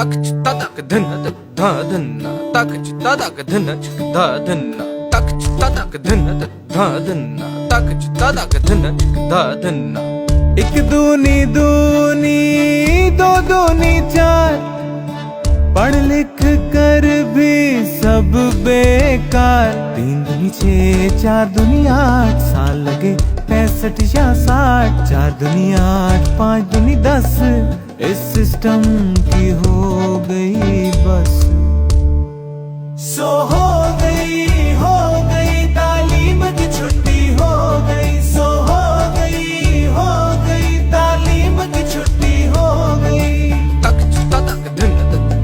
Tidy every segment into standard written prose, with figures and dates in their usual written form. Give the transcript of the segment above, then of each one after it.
तक तक धन धा धन्ना तक तक धन धा धन्ना तक तक धन धा धन्ना तक तक धन धा धन्ना। एक दूनी दूनी दो दूनी चार, पढ़ लिख कर भी सब बेकार। तीन दूनी छः, चार दूनी आठ, साल लगे 65 या 60। चार दूनी आठ, पाँच दूनी 10, इस सिस्टम की हो गई बस। सो हो गई तालीम की छुट्टी हो गई। सो हो गई तालीम की छुट्टी हो गई। तक तक धन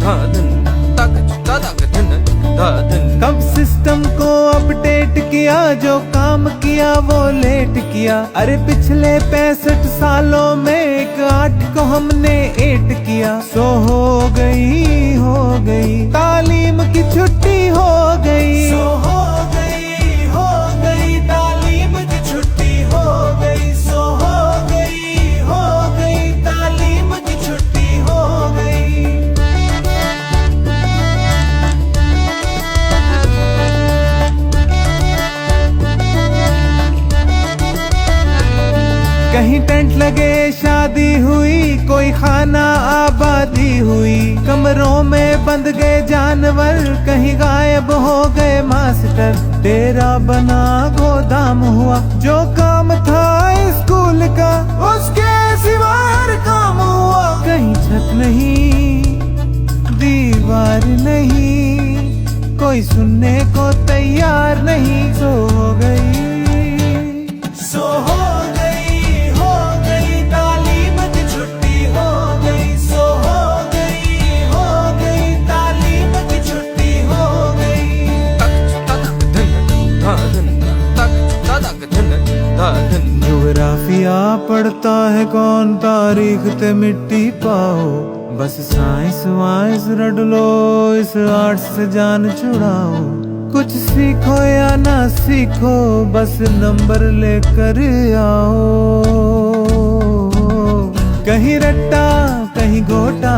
धा धन्ना तक तक धन धा धन्ना। कब सिस्टम को अपडेट किया, जो काम किया वो लेट किया। अरे पिछले 65 सालों में एक 8 को हमने 8 किया। सो हो गई तालीम की छुट्टी हो गई। सो हो गई तालीम की छुट्टी हो गई। सो हो गई तालीम की छुट्टी हो गई। कहीं टेंट लगे शादी हुई, कोई खाना आबादी हुई। कमरों में बंद गए जानवर, कहीं गायब हो गए मास्टर। डेरा बना गोदाम हुआ, जो काम था स्कूल का उसके सिवा हर काम हुआ। कहीं छत नहीं, दीवार नहीं, कोई सुनने को तैयार नहीं। सो हो गई तालीम की छुट्टी हो गई। सो हो गई तालीम की छुट्टी हो गई। तक तक धन धा धन्ना तक तक धन धा धन्ना। ज्योग्राफिया पढ़ता है कौन, तारीख ते मिट्टी पाओ। बस साइंस वाइंस रट लो, इस आर्ट से जान छुड़ाओ। कुछ सीखो या ना सीखो, बस नंबर लेकर आओ। कहीं रट्टा कहीं गोटा,